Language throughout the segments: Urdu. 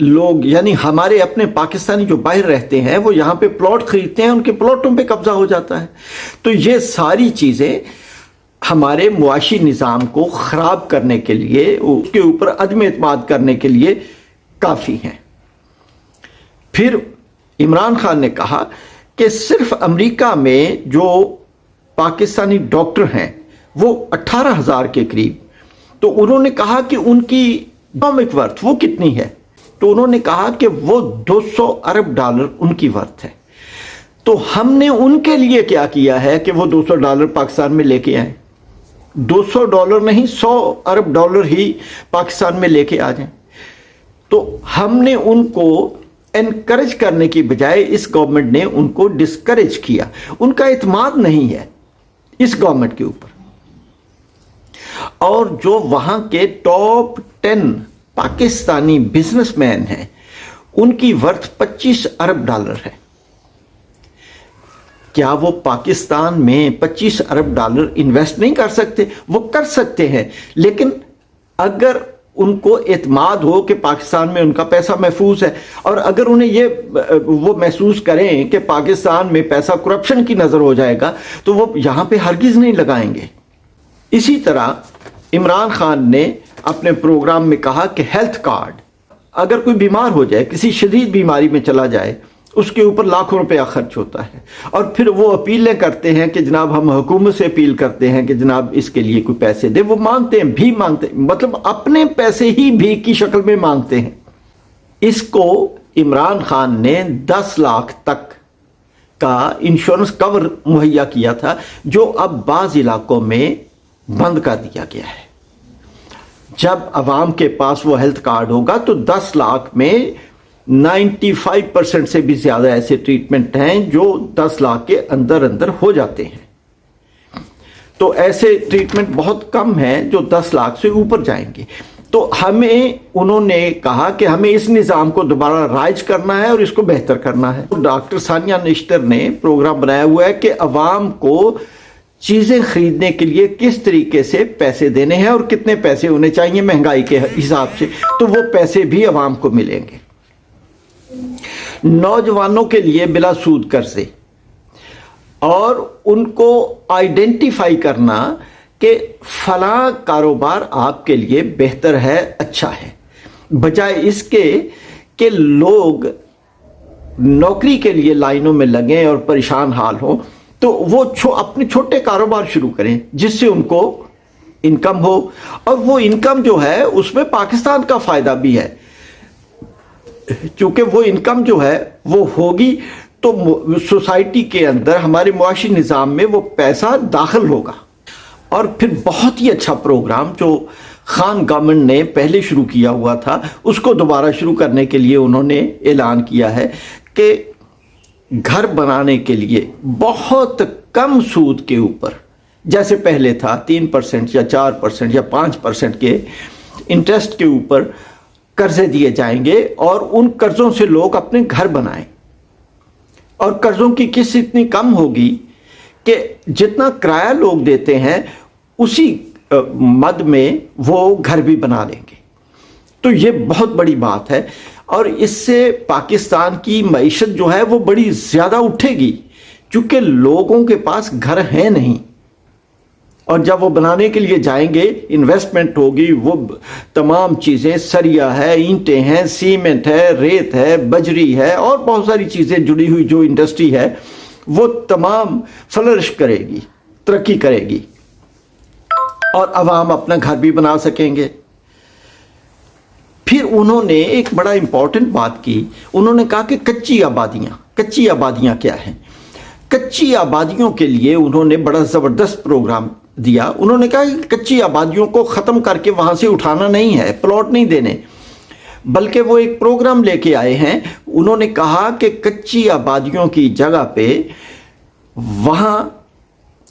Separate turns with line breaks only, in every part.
لوگ یعنی ہمارے اپنے پاکستانی جو باہر رہتے ہیں وہ یہاں پہ پلاٹ خریدتے ہیں، ان کے پلاٹوں پہ قبضہ ہو جاتا ہے. تو یہ ساری چیزیں ہمارے معاشی نظام کو خراب کرنے کے لیے، اس کے اوپر عدم اعتماد کرنے کے لیے کافی ہیں. پھر عمران خان نے کہا کہ صرف امریکہ میں جو پاکستانی ڈاکٹر ہیں وہ 18,000 کے قریب، تو انہوں نے کہا کہ ان کی اکنامک ورتھ وہ کتنی ہے، تو انہوں نے کہا کہ وہ $200 ارب ان کی ورتھ ہے. تو ہم نے ان کے لیے کیا کیا ہے کہ وہ $200 پاکستان میں لے کے آئیں. $200 نہیں، $100 ارب ہی پاکستان میں لے کے آ جائیں. تو ہم نے ان کو انکریج کرنے کی بجائے اس گورنمنٹ نے ان کو ڈسکریج کیا. ان کا اعتماد نہیں ہے اس گورنمنٹ کے اوپر. اور جو وہاں کے ٹاپ 10 پاکستانی بزنس مین ہیں ان کی ورتھ $25 ارب ہے. کیا وہ پاکستان میں $25 ارب انویسٹ نہیں کر سکتے؟ وہ کر سکتے ہیں، لیکن اگر ان کو اعتماد ہو کہ پاکستان میں ان کا پیسہ محفوظ ہے، اور اگر انہیں یہ وہ محسوس کریں کہ پاکستان میں پیسہ کرپشن کی نظر ہو جائے گا تو وہ یہاں پہ ہرگز نہیں لگائیں گے. اسی طرح عمران خان نے اپنے پروگرام میں کہا کہ ہیلتھ کارڈ، اگر کوئی بیمار ہو جائے، کسی شدید بیماری میں چلا جائے، اس کے اوپر لاکھوں روپیہ خرچ ہوتا ہے، اور پھر وہ اپیلیں کرتے ہیں کہ جناب ہم حکومت سے اپیل کرتے ہیں کہ جناب اس کے لیے کوئی پیسے دے. وہ مانگتے ہیں، مطلب اپنے پیسے ہی بھیک کی شکل میں مانگتے ہیں. اس کو عمران خان نے 10 لاکھ تک کا انشورنس کور مہیا کیا تھا، جو اب بعض علاقوں میں بند کر دیا گیا ہے. جب عوام کے پاس وہ ہیلتھ کارڈ ہوگا تو 10 لاکھ میں 95% سے بھی زیادہ ایسے ٹریٹمنٹ ہیں جو 10 لاکھ کے اندر ہو جاتے ہیں. تو ایسے ٹریٹمنٹ بہت کم ہیں جو 10 لاکھ سے اوپر جائیں گے. تو ہمیں انہوں نے کہا کہ ہمیں اس نظام کو دوبارہ رائج کرنا ہے اور اس کو بہتر کرنا ہے. ڈاکٹر ثانیہ نشتر نے پروگرام بنایا ہوا ہے کہ عوام کو چیزیں خریدنے کے لیے کس طریقے سے پیسے دینے ہیں اور کتنے پیسے ہونے چاہیے مہنگائی کے حساب سے، تو وہ پیسے بھی عوام کو ملیں گے. نوجوانوں کے لیے بلا سود قرضے، اور ان کو آئیڈینٹیفائی کرنا کہ فلاں کاروبار آپ کے لیے بہتر ہے، اچھا ہے، بجائے اس کے کہ لوگ نوکری کے لیے لائنوں میں لگیں اور پریشان حال ہوں. تو وہ اپنے چھوٹے کاروبار شروع کریں جس سے ان کو انکم ہو، اور وہ انکم جو ہے اس میں پاکستان کا فائدہ بھی ہے، چونکہ وہ انکم جو ہے وہ ہوگی تو سوسائٹی کے اندر ہمارے معاشی نظام میں وہ پیسہ داخل ہوگا. اور پھر بہت ہی اچھا پروگرام جو خان گورنمنٹ نے پہلے شروع کیا ہوا تھا اس کو دوبارہ شروع کرنے کے لیے انہوں نے اعلان کیا ہے کہ گھر بنانے کے لیے بہت کم سود کے اوپر، جیسے پہلے تھا 3% یا 4% یا 5% کے انٹرسٹ کے اوپر قرضے دیے جائیں گے، اور ان قرضوں سے لوگ اپنے گھر بنائیں. اور قرضوں کی قسط اتنی کم ہوگی کہ جتنا کرایہ لوگ دیتے ہیں اسی مد میں وہ گھر بھی بنا لیں گے. تو یہ بہت بڑی بات ہے، اور اس سے پاکستان کی معیشت جو ہے وہ بڑی زیادہ اٹھے گی، چونکہ لوگوں کے پاس گھر ہیں نہیں، اور جب وہ بنانے کے لیے جائیں گے انویسٹمنٹ ہوگی، وہ تمام چیزیں، سریا ہے، اینٹیں ہیں، سیمنٹ ہے، ریت ہے، بجری ہے، اور بہت ساری چیزیں جڑی ہوئی جو انڈسٹری ہے وہ تمام فلرش کرے گی، ترقی کرے گی، اور عوام اپنا گھر بھی بنا سکیں گے. پھر انہوں نے ایک بڑا امپورٹنٹ بات کی، انہوں نے کہا کہ کچی آبادیاں کیا ہیں. کچی آبادیوں کے لیے انہوں نے بڑا زبردست پروگرام دیا. انہوں نے کہا کہ کچی آبادیوں کو ختم کر کے وہاں سے اٹھانا نہیں ہے، پلاٹ نہیں دینے، بلکہ وہ ایک پروگرام لے کے آئے ہیں. انہوں نے کہا کہ کچی آبادیوں کی جگہ پہ وہاں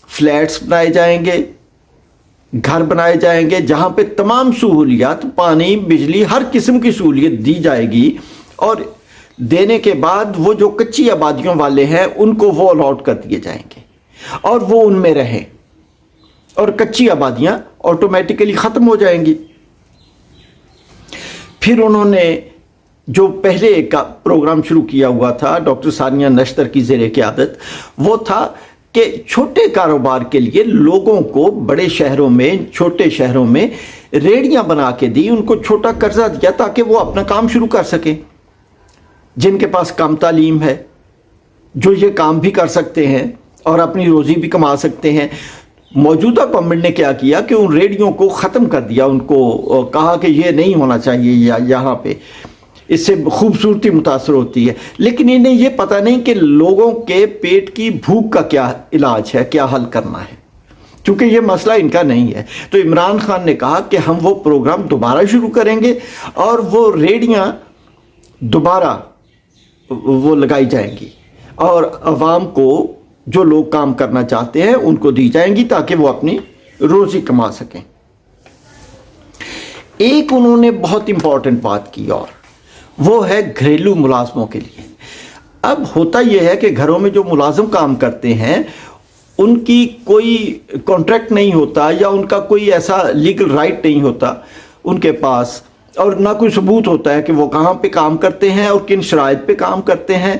فلیٹس بنائے جائیں گے، گھر بنائے جائیں گے، جہاں پہ تمام سہولیات، پانی، بجلی، ہر قسم کی سہولیت دی جائے گی، اور دینے کے بعد وہ جو کچی آبادیوں والے ہیں ان کو وہ الاٹ کر دیے جائیں گے اور وہ ان میں رہیں، اور کچی آبادیاں آٹومیٹیکلی ختم ہو جائیں گی. پھر انہوں نے جو پہلے ایک پروگرام شروع کیا ہوا تھا ڈاکٹر ثانیہ نشتر کی زیر قیادت، وہ تھا کہ چھوٹے کاروبار کے لیے لوگوں کو بڑے شہروں میں، چھوٹے شہروں میں ریڑیاں بنا کے دی، ان کو چھوٹا قرضہ دیا تاکہ وہ اپنا کام شروع کر سکیں، جن کے پاس کم تعلیم ہے، جو یہ کام بھی کر سکتے ہیں اور اپنی روزی بھی کما سکتے ہیں۔ موجودہ گورنمنٹ نے کیا کیا کہ ان ریڑیوں کو ختم کر دیا، ان کو کہا کہ یہ نہیں ہونا چاہیے یہاں پہ، اس سے خوبصورتی متاثر ہوتی ہے، لیکن انہیں یہ پتہ نہیں کہ لوگوں کے پیٹ کی بھوک کا کیا علاج ہے، کیا حل کرنا ہے، چونکہ یہ مسئلہ ان کا نہیں ہے۔ تو عمران خان نے کہا کہ ہم وہ پروگرام دوبارہ شروع کریں گے اور وہ ریڑیاں دوبارہ وہ لگائی جائیں گی اور عوام کو، جو لوگ کام کرنا چاہتے ہیں ان کو دی جائیں گی تاکہ وہ اپنی روزی کما سکیں۔ ایک انہوں نے بہت امپورٹنٹ بات کی اور وہ ہے گھریلو ملازموں کے لیے۔ اب ہوتا یہ ہے کہ گھروں میں جو ملازم کام کرتے ہیں ان کی کوئی کانٹریکٹ نہیں ہوتا یا ان کا کوئی ایسا لیگل رائٹ نہیں ہوتا ان کے پاس، اور نہ کوئی ثبوت ہوتا ہے کہ وہ کہاں پہ کام کرتے ہیں اور کن شرائط پہ کام کرتے ہیں،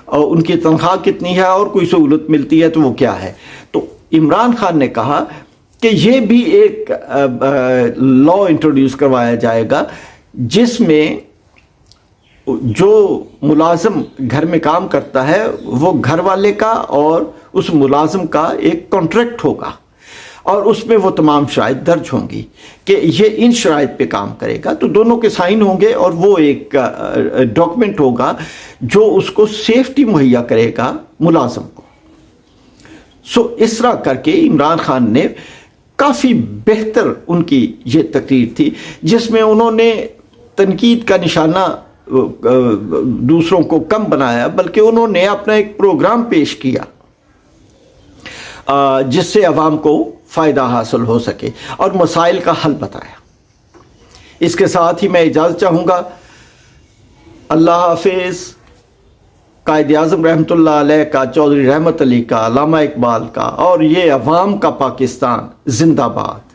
اور ان کی تنخواہ کتنی ہے، اور کوئی سہولت ملتی ہے تو وہ کیا ہے۔ تو عمران خان نے کہا کہ یہ بھی ایک لا انٹروڈیوس کروایا جائے گا جس میں جو ملازم گھر میں کام کرتا ہے وہ گھر والے کا اور اس ملازم کا ایک کانٹریکٹ ہوگا، اور اس میں وہ تمام شرائط درج ہوں گی کہ یہ ان شرائط پہ کام کرے گا، تو دونوں کے سائن ہوں گے اور وہ ایک ڈاکومنٹ ہوگا جو اس کو سیفٹی مہیا کرے گا ملازم کو۔ سو اس طرح کر کے عمران خان نے کافی بہتر، ان کی یہ تقریر تھی جس میں انہوں نے تنقید کا نشانہ دوسروں کو کم بنایا، بلکہ انہوں نے اپنا ایک پروگرام پیش کیا جس سے عوام کو فائدہ حاصل ہو سکے اور مسائل کا حل بتایا۔ اس کے ساتھ ہی میں اجازت چاہوں گا۔ اللہ حافظ۔ قائد اعظم رحمۃ اللہ علیہ کا، چودھری رحمت علی کا، علامہ اقبال کا، اور یہ عوام کا پاکستان زندہ باد۔